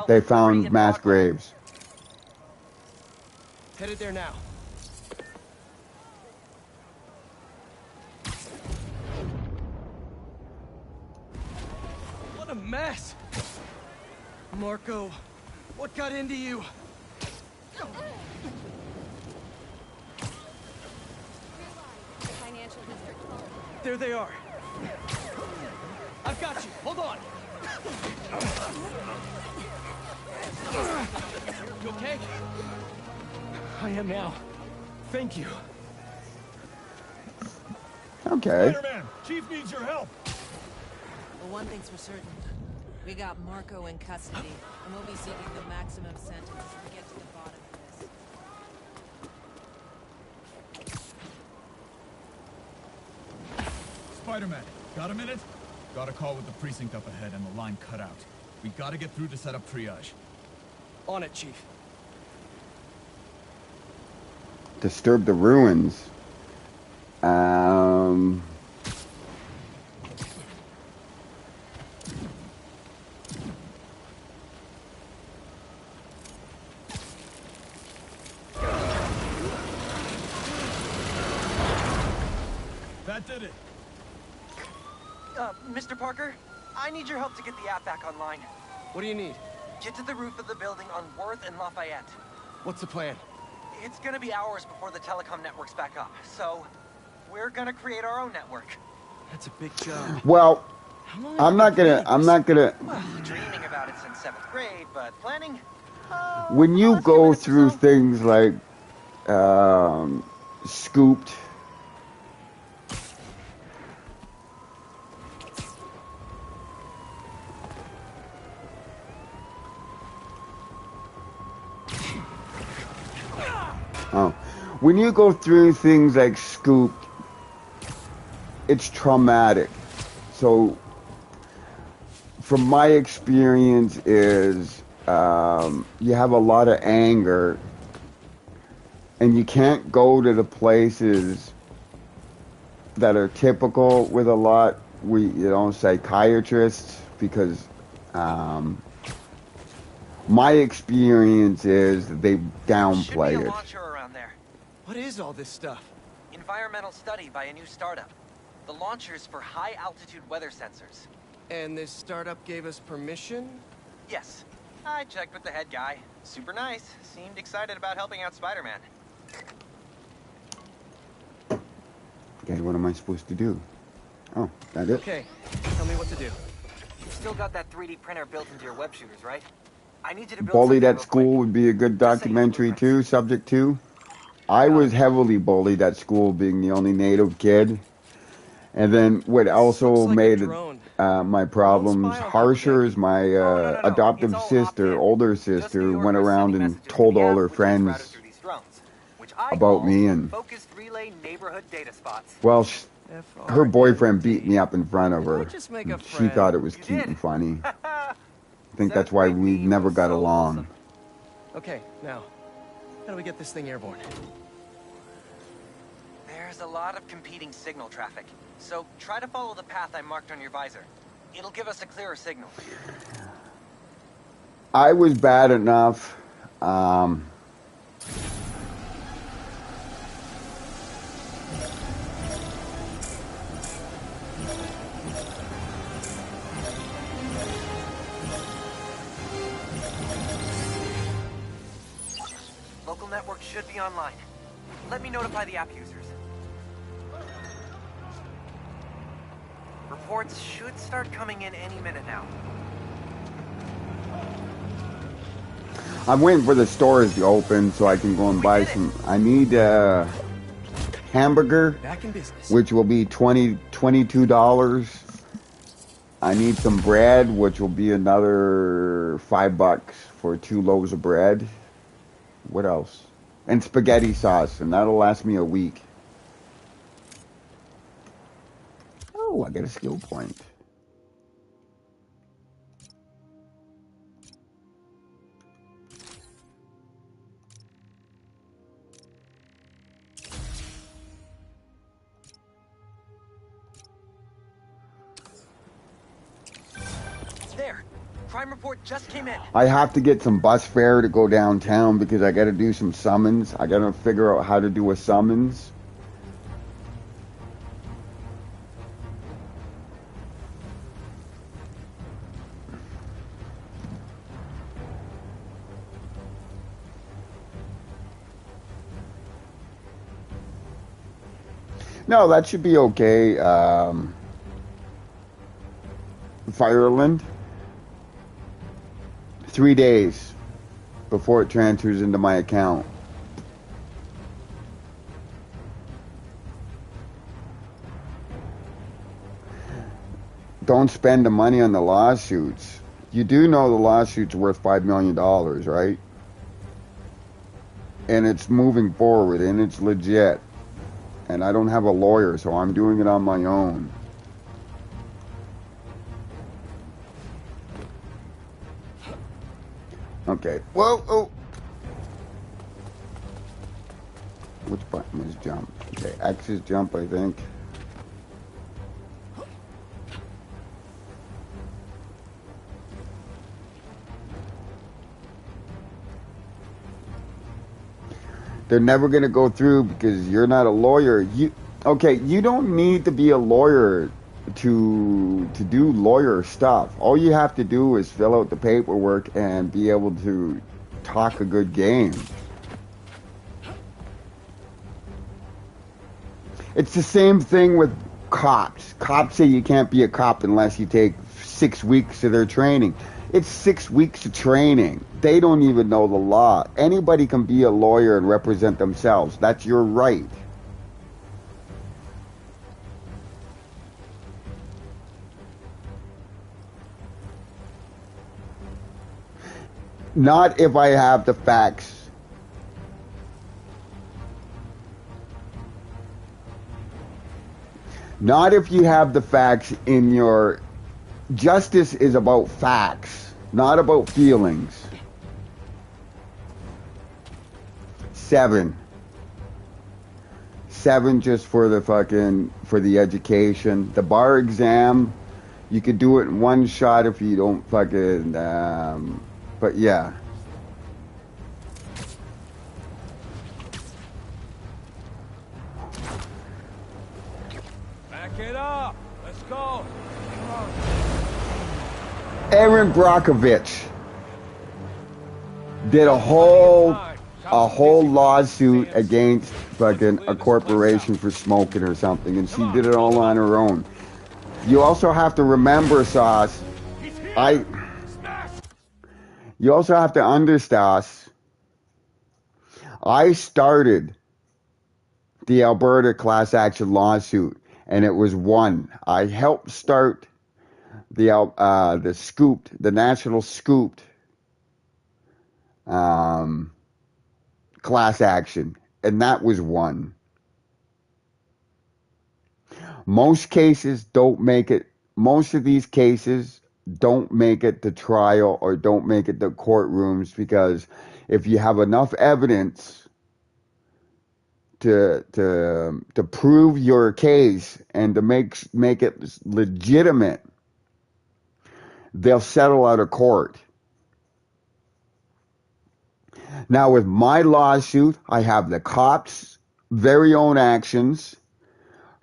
A: they found mass graves.
E: Headed there now. What a mess! Marco, what got into you? There they are. I've got you. Hold on. You okay? I am now. Thank you.
A: Okay.
B: Spider-Man, Chief needs your help.
J: Well, one thing's for certain. We got Marco in custody, and we'll be seeking the maximum sentence to get to the bottom of this.
K: Spider-Man, got a minute? Got a call with the precinct up ahead and the line cut out. We gotta get through to set up triage.
E: On it, Chief.
A: Disturb the ruins.
K: That did it.
F: Mr. Parker, I need your help to get the app back online.
E: What do you need?
F: Get to the roof of the building on Worth and Lafayette.
E: What's the plan?
F: It's gonna be hours before the telecom network's back up, so we're gonna create our own network.
E: That's a big job.
A: Well, I'm not gonna.
F: Well, dreaming about it since 7th grade, but planning.
A: When you go through things like scooped. When you go through things like scooped, it's traumatic. So, from my experience is, you have a lot of anger, and you can't go to the places that are typical with a lot, psychiatrists, because, my experience is that they downplay
F: Should be a
A: it.
F: launcher around there.
E: What is all this stuff?
F: Environmental study by a new startup. The launcher's for high-altitude weather sensors.
E: And this startup gave us permission?
F: Yes. I checked with the head guy. Super nice. Seemed excited about helping out Spider-Man.
A: Okay, what am I supposed to do? Oh, that it?
E: Okay, tell me what to do.
F: You've still got that 3D printer built into your web shooters, right? I need you to build
A: Bullied
F: something
A: at
F: real
A: school
F: quick.
A: would be a good documentary too, subject to. I was heavily bullied at school, being the only native kid. And then what also
E: Looks like
A: made
E: a
A: it,
E: drone.
A: my problems harsher as my adoptive sister, older sister, went around and told all her friends about me, and well, her boyfriend beat me up in front of her. She thought it was cute and funny. I think that's why we never got along.
E: Okay, now, how do we get this thing airborne?
F: There's a lot of competing signal traffic, so try to follow the path I marked on your visor. It'll give us a clearer signal.
A: I was bad enough.
F: Local network should be online. Let me notify the app users. Reports should start coming in any minute now.
A: I'm waiting for the stores to open so I can go and buy some. I need a hamburger, which will be $22. I need some bread, which will be another $5 for 2 loaves of bread. What else? And spaghetti sauce, and that'll last me a week. Oh, I got a skill point.
F: There. Crime report just came in.
A: I have to get some bus fare to go downtown because I got to do some summons. I got to figure out how to do a summons. No, that should be okay. Fireland. 3 days before it transfers into my account. Don't spend the money on the lawsuits. You do know the lawsuit's worth $5 million, right? And it's moving forward, and it's legit. And I don't have a lawyer, so I'm doing it on my own. Okay. Whoa! Oh. Which button is jump? Okay, X is jump, I think. They're never going to go through because you're not a lawyer. You don't need to be a lawyer to do lawyer stuff. All you have to do is fill out the paperwork and be able to talk a good game. It's the same thing with cops. Cops say you can't be a cop unless you take 6 weeks of their training. It's 6 weeks of training. They don't even know the law. Anybody can be a lawyer and represent themselves. That's your right. Not if I have the facts. Not if you have the facts in your... Justice is about facts, not about feelings. 7 just for the education. The bar exam, you could do it in one shot if you don't fucking, but yeah.
B: Back it up. Let's go.
A: Aaron Brockovich did a whole lawsuit against fucking a corporation for smoking or something, and she did it all on her own. You also have to remember, Sauce. You also have to understand. I started the Alberta class action lawsuit, and it was won. I helped start the scooped, the national scooped class action, and that was one. Most cases don't make it. Most of these cases don't make it to trial or don't make it to courtrooms because if you have enough evidence to prove your case and to make it legitimate, they'll settle out of court. Now with my lawsuit, I have the cops' very own actions,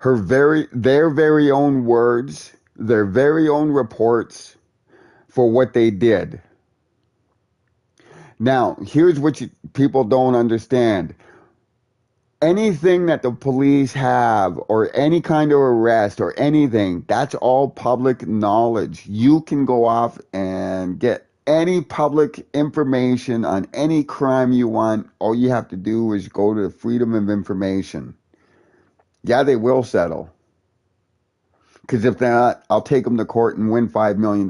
A: their very own words, their very own reports for what they did. Now, here's what people don't understand. Anything that the police have or any kind of arrest or anything, that's all public knowledge. You can go off and get any public information on any crime you want. All you have to do is go to Freedom of Information. Yeah, they will settle. Because if not, I'll take them to court and win $5 million.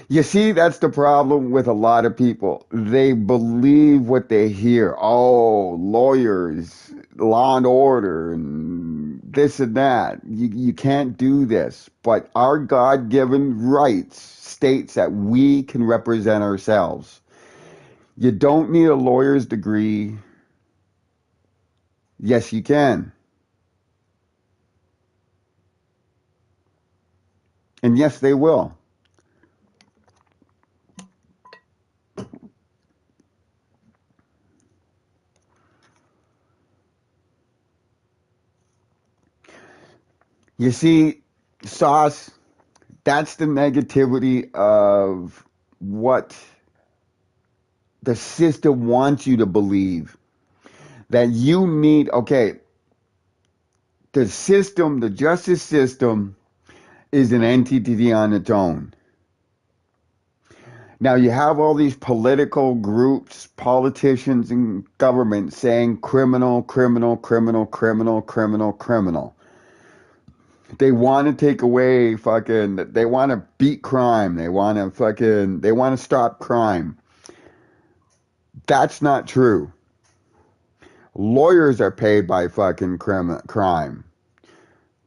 A: You see, that's the problem with a lot of people. They believe what they hear. Oh, lawyers, law and order, and this and that. You can't do this. But our God-given rights states that we can represent ourselves. You don't need a lawyer's degree. Yes, you can. And yes, they will. You see, Sauce, that's the negativity of what the system wants you to believe. That you need, okay, the system, the justice system is an entity on its own. Now you have all these political groups, politicians and government saying criminal, criminal, criminal, criminal, criminal, criminal. They want to take away they want to beat crime. They want to stop crime. That's not true. Lawyers are paid by crime.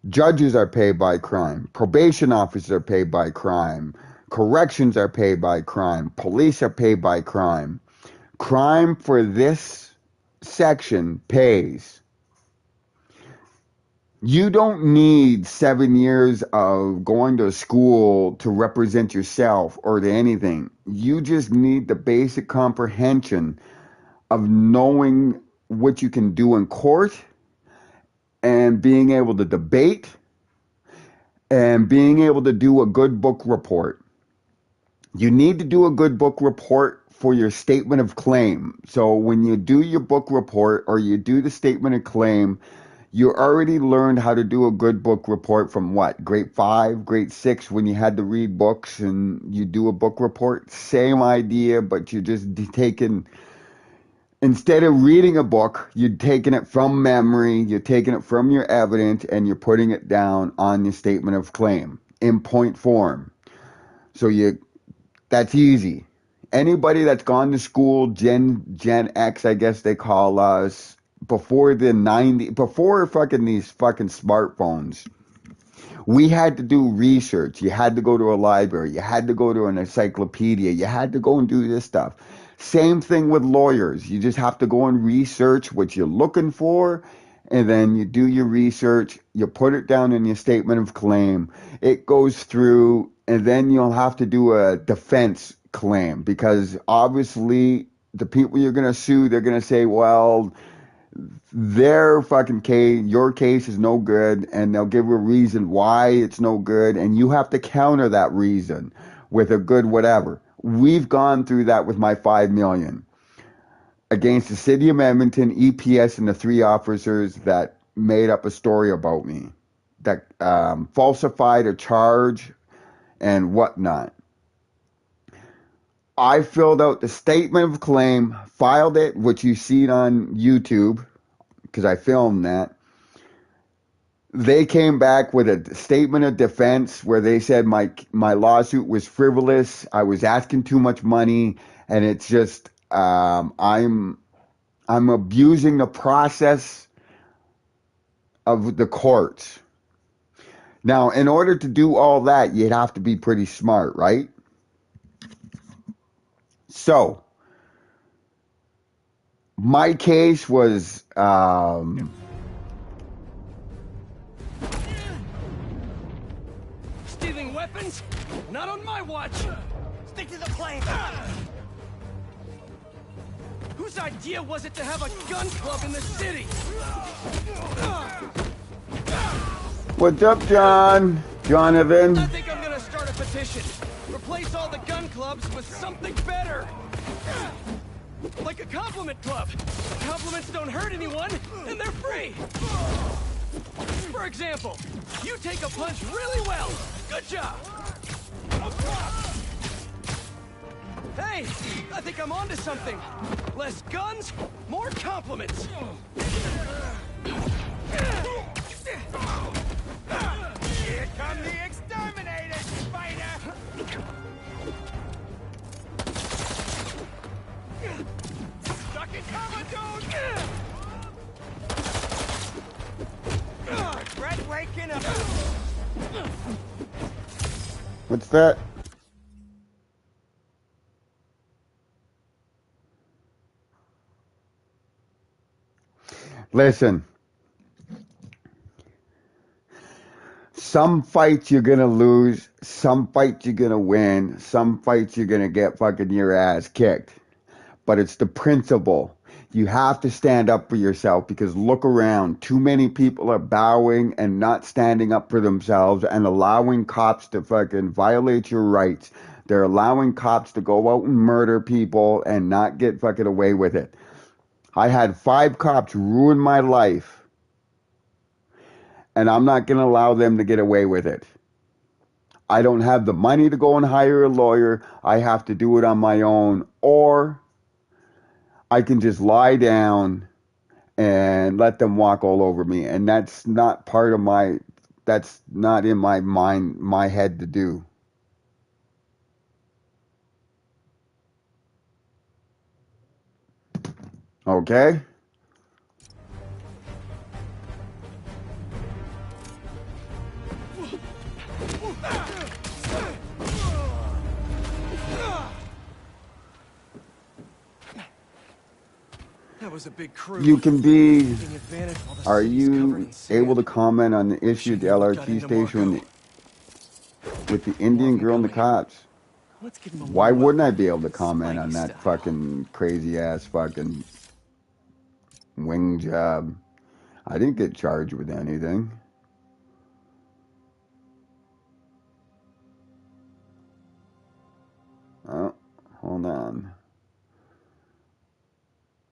A: Judges are paid by crime. Probation officers are paid by crime. Corrections are paid by crime. Police are paid by crime. Crime for this section pays. You don't need 7 years of going to school to represent yourself or to anything. You just need the basic comprehension of knowing what you can do in court and being able to debate and being able to do a good book report. You need to do a good book report for your statement of claim. So when you do your book report or you do the statement of claim, you already learned how to do a good book report from what? Grade 5, grade 6, when you had to read books and you do a book report? Same idea, but you're just taking, instead of reading a book, you're taking it from memory, you're taking it from your evidence, and you're putting it down on your statement of claim in point form. So that's easy. Anybody that's gone to school, Gen X, I guess they call us, before these fucking smartphones, we had to do research. You had to go to a library. You had to go to an encyclopedia. You had to go and do this stuff. Same thing with lawyers. You just have to go and research what you're looking for, and then you do your research. You put it down in your statement of claim. It goes through, and then you'll have to do a defense claim because obviously the people you're going to sue, they're going to say, well, their fucking case, your case is no good, and they'll give a reason why it's no good, and you have to counter that reason with a good whatever. We've gone through that with my $5 million against the city of Edmonton, EPS, and the 3 officers that made up a story about me, that falsified a charge and whatnot. I filled out the statement of claim, filed it, which you see it on YouTube, because I filmed that. They came back with a statement of defense where they said my lawsuit was frivolous. I was asking too much money, and it's just I'm abusing the process of the courts. Now, in order to do all that, you'd have to be pretty smart, right? So, my case was
E: Stealing weapons? Not on my watch!
F: Stick to the plan!
E: Whose idea was it to have a gun club in the city?
A: What's up, John? Jonathan?
E: I think I'm gonna start a petition. Replace all the gun clubs with something better. Like a compliment club. Compliments don't hurt anyone, and they're free. For example, you take a punch really well. Good job. Hey, I think I'm onto something. Less guns, more compliments.
F: Here come the exterminators, Spider! Stuck in cover, dude! Regret waking up!
A: What's that? Listen. Some fights you're gonna lose, some fights you're gonna win, some fights you're gonna get fucking your ass kicked. But it's the principle. You have to stand up for yourself because look around. Too many people are bowing and not standing up for themselves and allowing cops to fucking violate your rights. They're allowing cops to go out and murder people and not get fucking away with it. I had 5 cops ruin my life. And I'm not going to allow them to get away with it. I don't have the money to go and hire a lawyer. I have to do it on my own. Or I can just lie down and let them walk all over me. And that's not part of that's not in my mind, my head to do. Okay?
E: That was a big crew.
A: You can be.
E: Taking advantage while the
A: Are
E: city's covered
A: you
E: in sand.
A: able to comment on the issue at the
E: Shouldn't have got
A: LRT
E: into
A: station
E: Marco.
A: with the Indian girl and the cops?
E: Let's give him a
A: Why
E: warm-up.
A: wouldn't I be able to comment
E: Spidey
A: on that
E: style.
A: fucking crazy ass fucking wing job? I didn't get charged with anything. Oh, hold on.